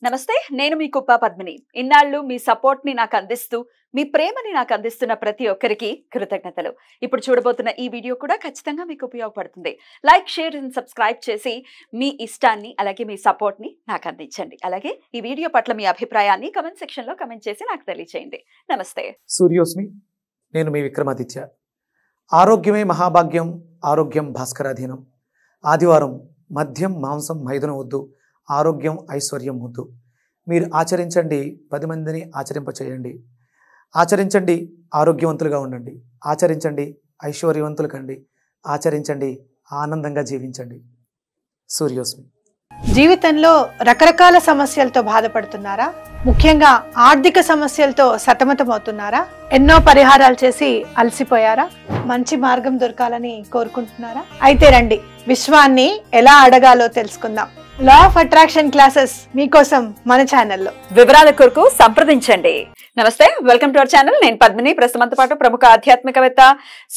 నమస్తే, నేను మీ కుప్ప పద్మిని. ఇన్నాళ్ళు మీ సపోర్ట్ ని నాకు అందిస్తూ, మీ ప్రేమని నాకు అందిస్తున్న ప్రతి ఒక్కరికి కృతజ్ఞతలు. ఇప్పుడు చూడబోతున్న ఈ వీడియో కూడా ఖచ్చితంగా మీకు ఉపయోగపడుతుంది. లైక్, షేర్ అండ్ సబ్స్క్రైబ్ చేసి మీ ఇష్టాన్ని అలాగే మీ సపోర్ట్ ని నాకు అందించండి. అలాగే ఈ వీడియో పట్ల మీ అభిప్రాయాన్ని కమెంట్ సెక్షన్ లో కమెంట్ చేసి నాకు తెలియజేయండి. నమస్తే. సూర్యోస్మి, నేను మీ విక్రమాదిత్య. ఆరోగ్యమే మహాభాగ్యం, ఆరోగ్యం భాస్కరాధీనం. ఆదివారం మద్యం మాంసం మైదనం వద్దు, ఆరోగ్యం ఐశ్వర్యం ముద్దు. మీరు ఆచరించండి, 10 మందిని ఆచరింపచేయండి. ఆచరించండి, ఆరోగ్యవంతులుగా ఉండండి. ఆచరించండి, ఐశ్వర్యవంతులు కండి. ఆచరించండి, ఆనందంగా జీవించండి. సూర్యోస్మి. జీవితంలో రకరకాల సమస్యలతో బాధపడుతున్నారా? ముఖ్యంగా ఆర్థిక సమస్యలతో సతమతమవుతున్నారా? ఎన్నో పరిహారాలు చేసి అలసిపోయారా? మంచి మార్గం దొరకాలని కోరుకుంటున్నారా? అయితే రండి, విశ్వాన్ని ఎలా అడగాలో తెలుసుకుందాం. లా ఆఫ్ అట్రాక్షన్ క్లాసెస్ మీకోసం మన ఛానల్లో. వివరాల కొరకు సంప్రదించండి. నమస్తే, వెల్కమ్ టు అవర్ ఛానల్. నేను పద్మిని. ప్రస్తుతంతో పాటు ప్రముఖ ఆధ్యాత్మికవేత్త,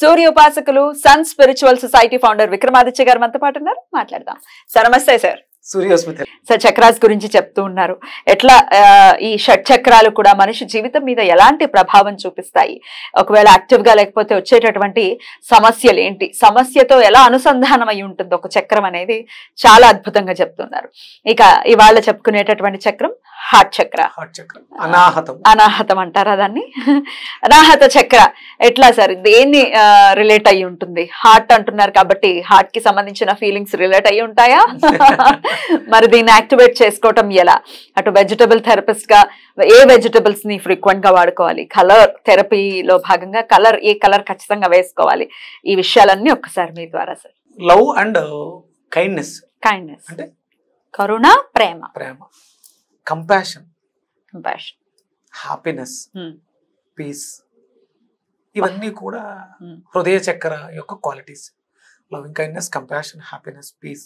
సూర్య ఉపాసకులు, sun spiritual society founder Vikramaditya garu మనతో పాటు ఉన్నారు. మాట్లాడదాం సార్. నమస్తే సార్. సూర్యోస్మి సార్, చక్రాస్ గురించి చెప్తూ ఉన్నారు. ఎట్లా ఈ షట్ చక్రాలు కూడా మనిషి జీవితం మీద ఎలాంటి ప్రభావం చూపిస్తాయి, ఒకవేళ యాక్టివ్ గా లేకపోతే వచ్చేటటువంటి సమస్యలు ఏంటి, సమస్యతో ఎలా అనుసంధానం అయి ఉంటుంది ఒక చక్రం అనేది చాలా అద్భుతంగా చెప్తున్నారు. ఇక ఇవాళ చెప్పుకునేటటువంటి చక్రం హార్ట్ చక్ర. అనాహతం అంటారా దాన్ని? అనాహత చక్ర ఎట్లా సార్, దేన్ని రిలేట్ అయ్యి ఉంటుంది? హార్ట్ అంటున్నారు కాబట్టి హార్ట్ కి సంబంధించిన ఫీలింగ్స్ రిలేట్ అయ్యి ఉంటాయా? మరి దీన్ని యాక్టివేట్ చేసుకోవటం ఎలా? అటు వెజిటబుల్ థెరపిస్ట్ గా ఏ వెజిటబుల్స్ ని ఫ్రీక్వెంట్ గా వాడుకోవాలి, కలర్ థెరపీలో భాగంగా ఏ కలర్ ఖచ్చితంగా వేసుకోవాలి, ఈ విషయాలన్నీ ఒక్కసారి మీ ద్వారా సార్. లవ్ అండ్ కైండ్నెస్ అంటే కరుణ, ప్రేమ, కంపాషన్, హ్యాపీనెస్, పీస్, ఇవన్నీ కూడా హృదయ చక్ర యొక్క qualities. Loving kindness, compassion, happiness, peace,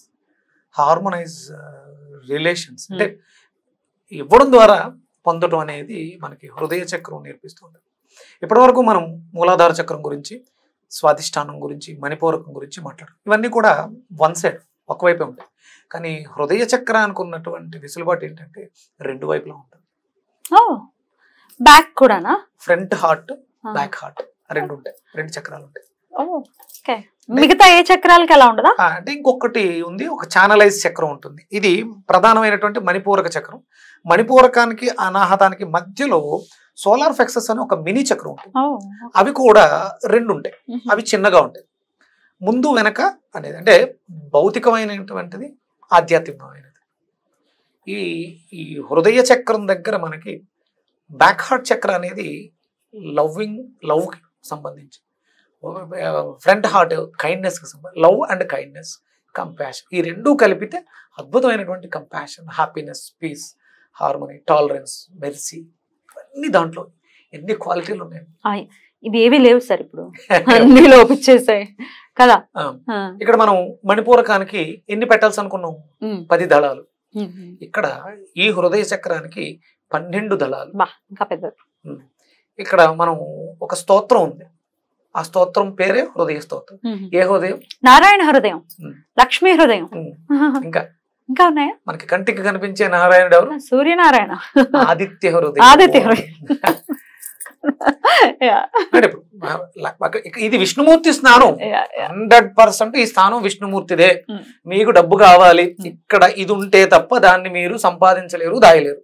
harmonize relations. అంటే ఇవ్వడం ద్వారా పొందడం అనేది మనకి హృదయ చక్రం నేర్పిస్తుంది. ఇప్పటివరకు మనం మూలాధార చక్రం గురించి, స్వాధిష్టానం గురించి, మణిపూరకం గురించి మాట్లాడాం. ఇవన్నీ కూడా వన్ సైడ్, ఒకవైపే ఉంటాయి. కానీ హృదయ చక్రానికి ఉన్నటువంటి వెసులుబాటు ఏంటంటే 2 వైపులా ఉంటుంది. బ్యాక్ కూడానా? ఫ్రంట్ హార్ట్, బ్యాక్ హార్ట్, 2 ఉంటాయి. 2 చక్రాలు ఉంటాయి. మిగతా ఏ చక్రాలకి అలా ఉండదా? అంటే ఇంకొకటి ఉంది, ఒక ఛానలైజ్ చక్రం ఉంటుంది. ఇది ప్రధానమైనటువంటి మణిపూరక చక్రం. మణిపూరకానికి అనాహతానికి మధ్యలో సోలార్ ఫ్లెక్సస్ అని ఒక మినీ చక్రం ఉంటుంది. అవి కూడా 2 ఉంటాయి. అవి చిన్నగా ఉంటాయి. ముందు వెనక అనేది అంటే భౌతికమైనటువంటిది, ఆధ్యాత్మికమైనది. ఈ హృదయ చక్రం దగ్గర మనకి బ్యాక్ హార్ట్ చక్ర అనేది లవ్కి సంబంధించి, ఫ్రంట్ హార్ట్ కైండ్నెస్కి సంబంధించి, లవ్ అండ్ కైండ్నెస్, కంపాషన్, ఈ 2 కలిపితే అద్భుతమైనటువంటి compassion, happiness, peace, harmony, tolerance, mercy, ఇవన్నీ దాంట్లో ఎన్ని క్వాలిటీలు ఉన్నాయి. ఇవి ఏవి లేవు సార్ ఇప్పుడు, అన్ని లోపించేసాయి కదా. ఇక్కడ మనం మణిపూరకానికి ఎన్ని పెట్టాల్సి అనుకున్నాం? 10 దళాలు. ఇక్కడ ఈ హృదయ చక్రానికి 12 దళాలు. ఇంకా పెద్దది. ఇక్కడ మనం ఒక స్తోత్రం ఉంది. ఆ స్తోత్రం పేరే హృదయ స్తోత్రం. ఏ హృదయం? నారాయణ హృదయం, లక్ష్మీ హృదయం. ఇంకా ఉన్నాయా? మనకి కంటికి కనిపించే నారాయణుడు ఎవరు? సూర్యనారాయణ. ఆదిత్య హృదయం. ఇది విష్ణుమూర్తి స్నానం. 100% ఈ స్థానం విష్ణుమూర్తిదే. మీకు డబ్బు కావాలి, ఇక్కడ ఇది ఉంటే తప్ప దాన్ని మీరు సంపాదించలేరు, దాయలేరు.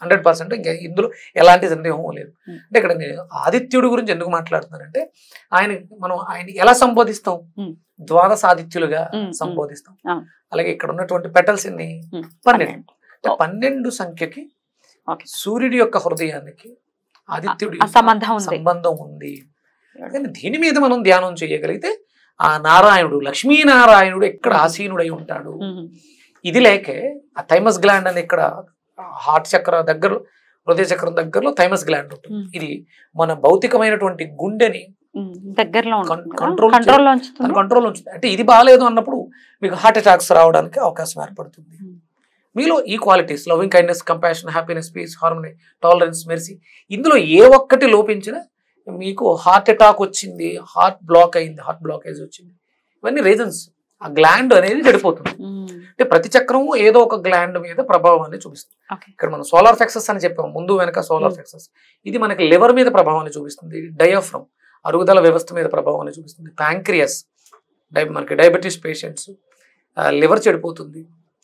100%. ఇంకా ఇందులో ఎలాంటి సందేహం లేదు. అంటే ఇక్కడ నేను ఆదిత్యుడి గురించి ఎందుకు మాట్లాడుతున్నానంటే, మనం ఆయన ఎలా సంబోధిస్తాం? ద్వాదశ ఆదిత్యులుగా సంబోధిస్తాం. అలాగే ఇక్కడ ఉన్నటువంటి పెటల్స్ ఎన్ని? 12. 12 సంఖ్యకి సూర్యుడి యొక్క హృదయానికి ఆదిత్యుడి సంబంధం ఉంది. దీని మీద మనం ధ్యానం చేయగలిగితే ఆ నారాయణుడు, లక్ష్మీనారాయణుడు ఎక్కడ ఆసీనుడై ఉంటాడు. ఇది లేకే ఆ థైమస్ గ్లాండ్ అని ఇక్కడ హార్ట్ చక్ర దగ్గర, హృదయ చక్రం దగ్గరలో థైమస్ గ్లాండ్ ఉంటుంది. ఇది మన భౌతికమైనటువంటి గుండెని దగ్గరలో కంట్రోల్ ఉంచుతుంది. అంటే ఇది బాగాలేదు అన్నప్పుడు మీకు హార్ట్ అటాక్స్ రావడానికి అవకాశం ఏర్పడుతుంది. మీలో ఈ qualities, loving kindness, compassion, happiness, peace, harmony, tolerance, mercy, ఇందులో ఏ ఒక్కటి లోపించినా మీకు హార్ట్ అటాక్ వచ్చింది, హార్ట్ బ్లాక్ అయింది, హార్ట్ బ్లాకేజ్ వచ్చింది. ఇవన్నీ రీజన్స్. ఆ గ్లాండ్ అనేది చెడిపోతుంది. అంటే ప్రతి చక్రము ఏదో ఒక గ్లాండ్ మీద ప్రభావాన్ని చూపిస్తుంది. ఇక్కడ మనం సోలార్ ప్లెక్సస్ అని చెప్పాము, ముందు వెనక సోలార్ ప్లెక్సస్. ఇది మనకి లివర్ మీద ప్రభావాన్ని చూపిస్తుంది, డయాఫ్రమ్ అరుగుదల వ్యవస్థ మీద ప్రభావాన్ని చూపిస్తుంది, ప్యాంక్రియాస్ మనకి డయాబెటీస్ పేషెంట్స్ లివర్ చెడిపోతుంది,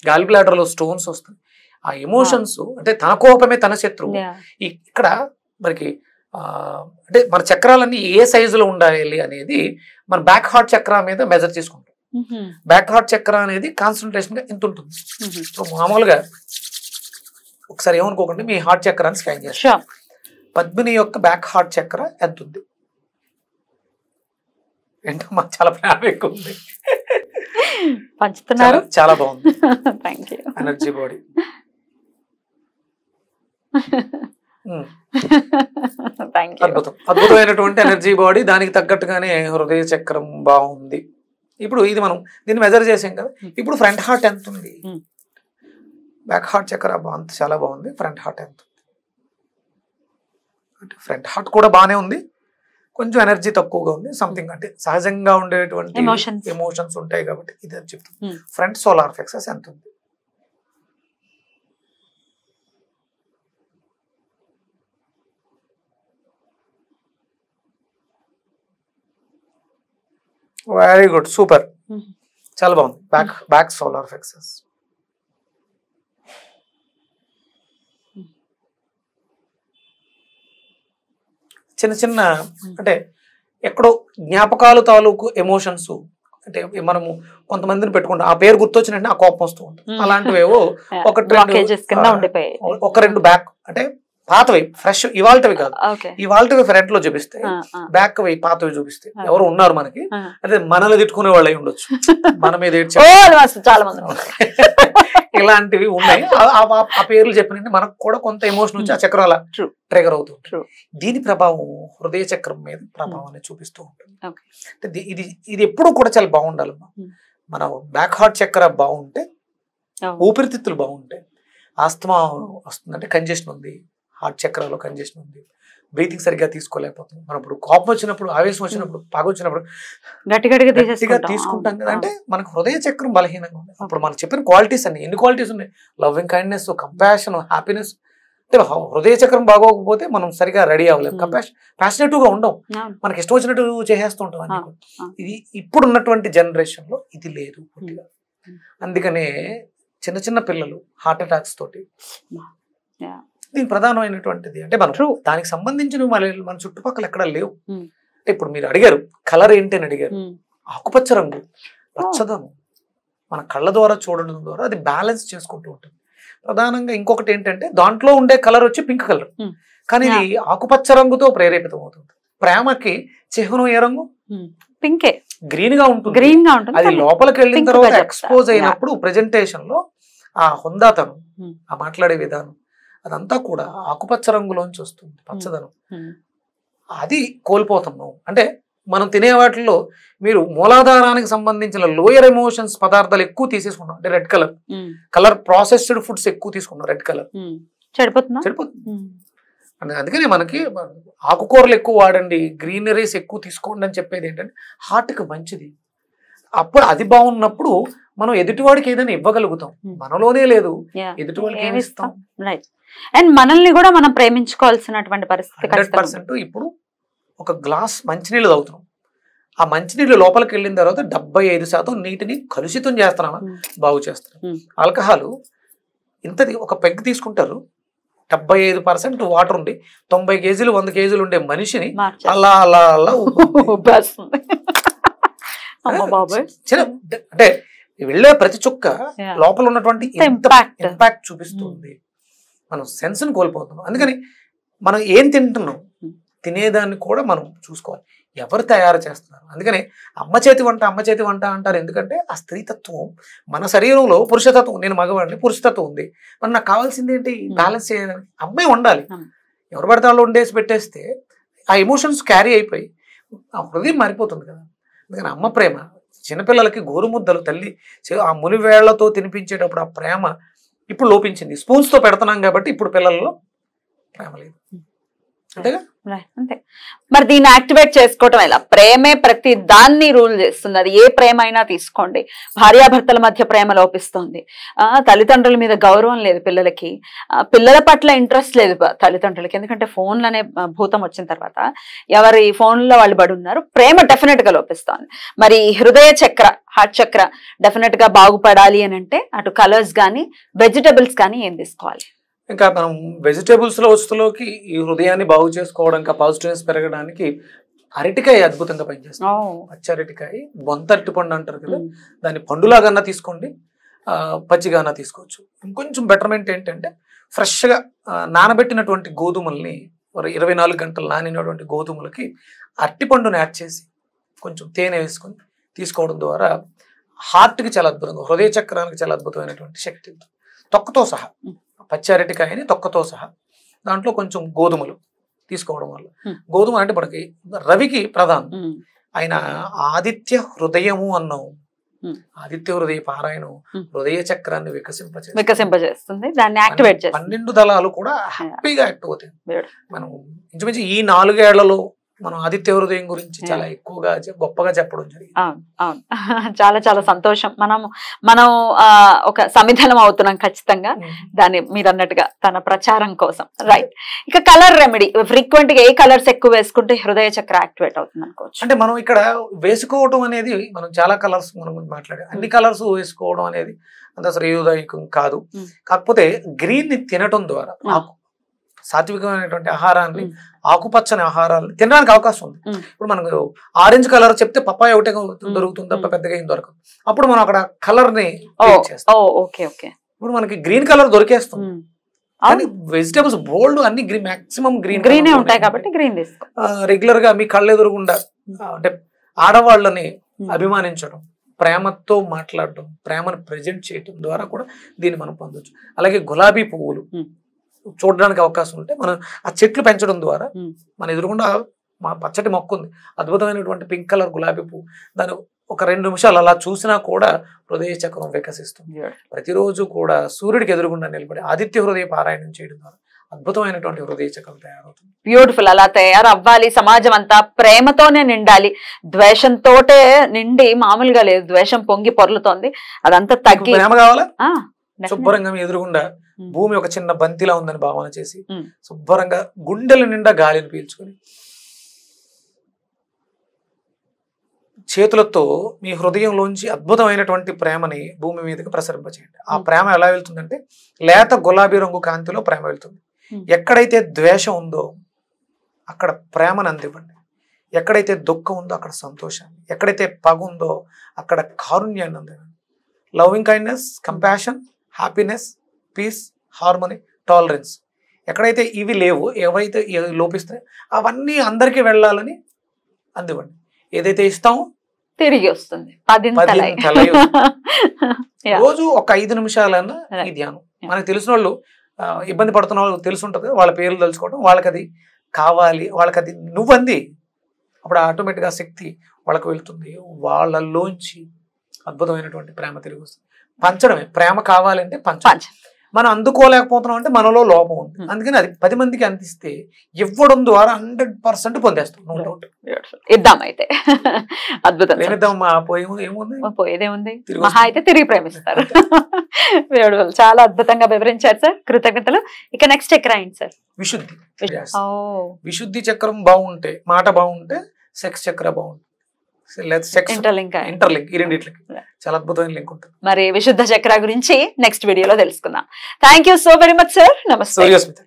గాల్ బ్లాడర్ లో స్టోన్స్ వస్తాయి. ఆ ఎమోషన్స్ అంటే తన కోపమే తన శత్రువు. ఇక్కడ మనకి అంటే మన చక్రాలన్నీ ఏ సైజులో ఉండాలి అనేది మన బ్యాక్ హార్ట్ చక్ర మీద మెజర్ చేసుకుంటాం. బ్యాక్ హార్ట్ చక్ర అనేది కాన్సన్ట్రేషన్ గా ఎంత ఉంటుంది. సో మామూలుగా ఒకసారి ఏమనుకోకండి, మీ హార్ట్ చక్రాన్ని స్కాన్ చేస్తాం. పద్మిని యొక్క బ్యాక్ హార్ట్ చక్ర ఎంత ఉంది? ఏంటో మాకు చాలా ప్రేమ ఎక్కువ ఉంది, పంచుతున్నారు, చాలా బాగుంది. ఎనర్జీ బాడీ అద్భుతం, అద్భుతమైనటువంటి ఎనర్జీ బాడీ. దానికి తగ్గట్టుగానే హృదయ చక్రం బాగుంది. ఇప్పుడు ఇది మనం దీన్ని మెజర్ చేసాం కదా. ఇప్పుడు ఫ్రంట్ హార్ట్ ఎంత ఉంది? బ్యాక్ హార్ట్ చక్ర అంత చాలా బాగుంది. ఫ్రంట్ హార్ట్ ఎంత ఉంది? అంటే ఫ్రంట్ హార్ట్ కూడా బాగానే ఉంది, కొంచెం ఎనర్జీ తక్కువగా ఉంది. సంథింగ్ అంటే సహజంగా ఉండేటువంటి ఎమోషన్స్ ఉంటాయి కాబట్టి ఇది అని చెప్తుంది. ఫ్రంట్ సోలార్ ప్లెక్సస్ ఎంత ఉంది? వెరీ గుడ్, సూపర్, చాలా బాగుంది. బ్యాక్ సోలార్ ప్లెక్సస్ చిన్న చిన్న అంటే ఎక్కడో జ్ఞాపకాలు తాలూకు ఎమోషన్స్. అంటే మనము కొంతమందిని పెట్టుకుంటాం, ఆ పేరు గుర్తొచ్చినట్టు ఆ కోపం వస్తూ ఉంటుంది. అలాంటివేవో ఒక రెండు బ్యాక్ అంటే పాతవి ఫ్రెష్ ఇవాల్టివి కాదు, ఇవాల్టివి ఫ్రంట్ లో చూపిస్తాయి, బ్యాక్ వి పాతవి చూపిస్తాయి. ఎవరు ఉన్నారు మనకి, అదే మనల్ని తిట్టుకునే వాళ్ళు అయి ఉండొచ్చు, మన మీద చాలా మంది ఇలాంటివి ఉన్నాయి. ఆ పేర్లు చెప్పినట్టు మనకు కూడా కొంత ఎమోషన్ వచ్చి ఆ చక్రాల ట్రిగర్ అవుతుంది. దీని ప్రభావం హృదయ చక్రం మీద ప్రభావాన్ని చూపిస్తూ ఉంటుంది. అంటే ఇది ఎప్పుడూ కూడా చాలా బాగుండాలి. మన బ్యాక్ హార్ట్ చక్ర బాగుంటే, ఊపిరితిత్తులు బాగుంటాయి. ఆస్తమా వస్తుందంటే కంజెషన్ ఉంది, హార్ట్ చక్రాలో కంజెషన్ ఉంది, బ్రీతింగ్ సరిగ్గా తీసుకోలేకపోతుంది. మనం ఇప్పుడు కోపం వచ్చినప్పుడు, ఆవేశం వచ్చినప్పుడు, పగ వచ్చినప్పుడు గట్టిగా తీసుకుంటాం కదా. అంటే మనకు హృదయ చక్రం బలహీనంగా ఉంది. అప్పుడు మనం చెప్పిన క్వాలిటీస్ అన్ని ఎన్ని క్వాలిటీస్ ఉన్నాయి? Loving kindness, compassion, happiness. అంటే హృదయ చక్రం బాగోకపోతే మనం సరిగా రెడీ అవ్వలేము, ప్యాషనేటివ్ గా ఉండవు, మనకి ఇష్టం వచ్చినట్టు చేసేస్తూ ఉంటాం అన్ని. ఇది ఇప్పుడు ఉన్నటువంటి జనరేషన్ లో ఇది లేదు పూర్తిగా. అందుకనే చిన్న చిన్న పిల్లలు హార్ట్ అటాక్స్ తోటి. దీనికి ప్రధానమైనటువంటిది అంటే మనం దానికి సంబంధించిన మన చుట్టుపక్కల ఎక్కడ లేవు. అంటే ఇప్పుడు మీరు అడిగారు కలర్ ఏంటి అని అడిగారు. ఆకుపచ్చ రంగు, పచ్చదనం మన కళ్ళ ద్వారా చూడడం ద్వారా అది బ్యాలెన్స్ చేసుకుంటూ ఉంటుంది. ప్రధానంగా ఇంకొకటి ఏంటంటే దాంట్లో ఉండే కలర్ వచ్చి పింక్ కలర్, కానీ ఇది ఆకుపచ్చ రంగుతో ప్రేరేపితం అవుతుంది. ప్రేమకి చిహ్నం ఏ రంగు? పింకే, గ్రీన్ గా ఉంటుంది. అది లోపలికి వెళ్ళిన తర్వాత ఎక్స్పోజ్ అయినప్పుడు ప్రెజెంటేషన్ లో ఆ హుందాతనం, ఆ మాట్లాడే విధానం అదంతా కూడా ఆకుపచ్చ రంగులోంచి వస్తుంది, పచ్చదనం. అది కోల్పోతున్నాం. అంటే మనం తినే వాటిల్లో మీరు మూలాధారానికి సంబంధించిన లోయర్ ఎమోషన్స్ పదార్థాలు ఎక్కువ తీసేసుకున్నాం. అంటే రెడ్ కలర్ ప్రాసెస్డ్ ఫుడ్స్ ఎక్కువ తీసుకున్నాం. రెడ్ కలర్ చెడిపోతుంది. అందుకని మనకి ఆకుకూరలు ఎక్కువ వాడండి, గ్రీనరీస్ ఎక్కువ తీసుకోండి అని చెప్పేది ఏంటంటే హార్ట్కి మంచిది. అప్పుడు అది బాగున్నప్పుడు మనం ఎదుటివాడికి ఏదైనా ఇవ్వగలుగుతాం. మనలోనే లేదు, ఎదుటివాడికి ఏమి ఇస్తాం? అండ్ మనల్ని కూడా మనం ప్రేమించుకోవాల్సినటువంటి పరిస్థితి. 100% ఇప్పుడు ఒక గ్లాస్ మంచినీళ్ళు తాగుతున్నాం, ఆ మంచినీళ్ళు లోపలికి వెళ్ళిన తర్వాత 75% నీటిని కలుషితం చేస్తున్నామా? బాగు చేస్తున్నాం. ఆల్కహాల్ ఇంతది ఒక పెగ్ తీసుకుంటారు, 75% వాటర్ ఉండి 90 కేజీలు 100 కేజీలు ఉండే మనిషిని అలా అలా అలా అంటే వెళ్ళే ప్రతి చుక్క లోపల ఉన్నటువంటి ఇంపాక్ట్ చూపిస్తుంది. మనం సెన్స్ ని కోల్పోతున్నాం. అందుకని మనం ఏం తింటున్నాం, తినేదాన్ని కూడా మనం చూసుకోవాలి. ఎవరు తయారు చేస్తున్నారు? అందుకని అమ్మ చేతి వంట అంటారు. ఎందుకంటే ఆ స్త్రీతత్వం మన శరీరంలో పురుషతత్వం, నేను మగవాడిని, పురుషతత్వం ఉంది. మరి నాకు కావాల్సింది ఏంటి? బ్యాలెన్స్ చేయడానికి అమ్మాయి వండాలి. ఎవరు పడితే వాళ్ళు వండేసి పెట్టేస్తే ఆ ఎమోషన్స్ క్యారీ అయిపోయి ఆ హృదయం మారిపోతుంది కదా. అందుకని అమ్మ ప్రేమ, చిన్నపిల్లలకి గోరుముద్దలు తల్లి ఆ మునివేళ్లతో తినిపించేటప్పుడు ఆ ప్రేమ ఇప్పుడు లోపించింది. స్పూన్స్ తో పెడుతున్నాం కాబట్టి ఇప్పుడు పిల్లల్లో ప్రేమ లేదు. అంతేగా? అంతే. మరి దీన్ని యాక్టివేట్ చేసుకోవటం ఎలా? ప్రేమే ప్రతి దాన్ని రూల్ చేస్తుంది. అది ఏ ప్రేమ అయినా తీసుకోండి. భార్యాభర్తల మధ్య ప్రేమ లోపిస్తుంది, తల్లిదండ్రుల మీద గౌరవం లేదు పిల్లలకి, పిల్లల పట్ల ఇంట్రెస్ట్ లేదు తల్లిదండ్రులకి. ఎందుకంటే ఫోన్లు అనే భూతం వచ్చిన తర్వాత ఎవరి ఫోన్లో వాళ్ళు పడి ఉన్నారు, ప్రేమ డెఫినెట్ గా లోపిస్తోంది. మరి హృదయ చక్ర, హార్ట్ చక్ర డెఫినెట్ గా బాగుపడాలి అని అంటే అటు కలర్స్ కానీ వెజిటబుల్స్ కానీ ఏం తీసుకోవాలి? ఇంకా మనం వెజిటేబుల్స్ లో వస్తువులోకి ఈ హృదయాన్ని బాగు చేసుకోవడం, ఇంకా పాజిటివ్నెస్ పెరగడానికి అరటికాయ అద్భుతంగా పనిచేస్తుంది. పచ్చి అరటికాయ, బొంత అరటి పండు అంటారు కదా, దాన్ని పండులాగా తీసుకోండి, పచ్చిగా తీసుకోవచ్చు. ఇంకొంచెం బెటర్మెంట్ ఏంటంటే ఫ్రెష్ గా నానబెట్టినటువంటి గోధుమల్ని 24 గంటలు నానినటువంటి గోధుమలకి అరటిపండుని యాడ్ చేసి కొంచెం తేనె వేసుకొని తీసుకోవడం ద్వారా హార్ట్కి చాలా అద్భుతంగా, హృదయ చక్రానికి చాలా అద్భుతమైనటువంటి శక్తి. తొక్కతో సహా, పచ్చి అరటికాయని తొక్కతో సహా దాంట్లో కొంచెం గోధుమలు తీసుకోవడం వల్ల, గోధుమ అంటే మనకి రవికి ప్రధానం, ఆయన ఆదిత్య హృదయము అన్నాం. ఆదిత్య హృదయ పారాయణం హృదయ చక్రాన్ని వికసింపజేస్తుంది, దాన్ని యాక్టివేట్ చేస్తుంది. 12 దళాలు కూడా హ్యాపీగా యాక్టివ్ అవుతాయి. మనం ఇంచుమించు ఈ 4 ఏళ్లలో మనం ఆదిత్య హృదయం గురించి చాలా ఎక్కువగా గొప్పగా చెప్పడం జరిగింది. అవును, చాలా చాలా సంతోషం. మనం ఒక సమిధనం అవుతున్నాం ఖచ్చితంగా దాన్ని, మీరు అన్నట్టుగా తన ప్రచారం కోసం. రైట్. ఇక కలర్ రెమెడీ, ఫ్రీక్వెంట్ గా ఏ కలర్స్ ఎక్కువ వేసుకుంటే హృదయ చక్ర యాక్టివేట్ అవుతుంది అనుకోవచ్చు? అంటే మనం ఇక్కడ వేసుకోవడం అనేది, మనం చాలా కలర్స్ మనం మాట్లాడాం, అన్ని కలర్స్ వేసుకోవడం అనేది అంత శ్రేయోదాయకం కాదు. కాకపోతే గ్రీన్ ని తినటం ద్వారా, సాత్వికమైనటువంటి ఆహారాన్ని, ఆకుపచ్చని ఆహారాన్ని తినడానికి అవకాశం ఉంది. ఇప్పుడు మనకు ఆరెంజ్ కలర్ చెప్తే పప్పాయ ఒకటే దొరుకుతుంది తప్ప పెద్దగా ఏం దొరకదు. అప్పుడు మనం అక్కడ కలర్ ని ఇప్పుడు మనకి గ్రీన్ కలర్ దొరికేస్తుంది. కానీ వెజిటేబుల్స్ బోల్డ్ అన్ని మాక్సిమం గ్రీన్ ఉంటాయి కాబట్టి గ్రీన్ రెగ్యులర్ గా మీ కళ్ళు ఎదురుగుండా, అంటే ఆడవాళ్ళని అభిమానించడం, ప్రేమతో మాట్లాడడం, ప్రేమను ప్రజెంట్ చేయడం ద్వారా కూడా దీన్ని మనం పొందొచ్చు. అలాగే గులాబీ పువ్వులు చూడడానికి అవకాశం ఉంటే మనం ఆ చెట్లు పెంచడం ద్వారా, మన ఎదురుగుండా మా పచ్చటి మొక్క ఉంది, అద్భుతమైనటువంటి పింక్ కలర్ గులాబీ పువ్వు, దాని ఒక 2 నిమిషాలు అలా చూసినా కూడా హృదయ చక్రం వికసిస్తుంది. ప్రతిరోజు కూడా సూర్యుడికి ఎదురుగుండా నిలబడి ఆదిత్య హృదయ పారాయణం చేయడం ద్వారా అద్భుతమైనటువంటి హృదయ చక్రం తయారవుతుంది. బ్యూటిఫుల్. అలా తయారవ్వాలి. సమాజం అంతా ప్రేమతోనే నిండాలి. ద్వేషంతోటే నిండి మామూలుగా లేదు, ద్వేషం పొంగి పొర్లుతోంది, అదంతా తగ్గి ప్రేమ కావాలా? శుభ్రంగా ఎదురుగుండా భూమి ఒక చిన్న బంతిలా ఉందని భావన చేసి శుభ్రంగా గుండెల నిండా గాలిని పీల్చుకొని చేతులతో మీ హృదయంలోంచి అద్భుతమైనటువంటి ప్రేమని భూమి మీదకి ప్రసరింపచేయండి. ఆ ప్రేమ ఎలా వెళ్తుందంటే లేత గులాబీ రంగు కాంతిలో ప్రేమ వెళ్తుంది. ఎక్కడైతే ద్వేషం ఉందో అక్కడ ప్రేమను అందివ్వండి. ఎక్కడైతే దుఃఖం ఉందో అక్కడ సంతోషాన్ని, ఎక్కడైతే పగ ఉందో అక్కడ కారుణ్యాన్ని అందివ్వండి. Loving kindness, compassion, happiness, peace, harmony, tolerance, ఎక్కడైతే ఇవి లేవు, ఏవైతే లోపిస్తాయో అవన్నీ అందరికీ వెళ్ళాలని అందివ్వండి. ఏదైతే ఇస్తామో తిరిగి వస్తుంది. రోజు ఒక 5 నిమిషాలన్నా ఈ ధ్యానం. మనకు తెలిసిన వాళ్ళు, ఇబ్బంది పడుతున్న వాళ్ళు తెలుసుంటది, వాళ్ళ పేర్లు తెలుసుకోవడం, వాళ్ళకి అది కావాలి, వాళ్ళకి అది నువ్వంది, అప్పుడు ఆటోమేటిక్గా శక్తి వాళ్ళకి వెళ్తుంది. వాళ్ళలోంచి అద్భుతమైనటువంటి ప్రేమ తిరిగి వస్తుంది. పంచడమే ప్రేమ. కావాలంటే పంచ. మనం అందుకోలేకపోతున్నాం అంటే మనలో లోపం ఉంది. అందుకని అది 10 మందికి అందిస్తే ఇవ్వడం ద్వారా 100% పొందేస్తాం. No doubt. ఇద్దాం అయితే. అద్భుతం. పోయేదేముంది, మహా అయితే తిరిగి ప్రేమిస్తారు. చాలా అద్భుతంగా వివరించారు సార్, కృతజ్ఞతలు. ఇక నెక్స్ట్ చక్ర ఏంటి సార్? విశుద్ధి. విశుద్ధి చక్రం బాగుంటే, మాట బాగుంటే సెక్స్ చక్ర బాగుంటుంది. ఇంటర్లింక్ ఈ రెండిట్లకి చాలా అద్భుతమైన లింక్ ఉంటుంది. మరి విశుద్ధ చక్ర గురించి నెక్స్ట్ వీడియోలో తెలుసుకుందాం. Thank you so very much sir. నమస్తే.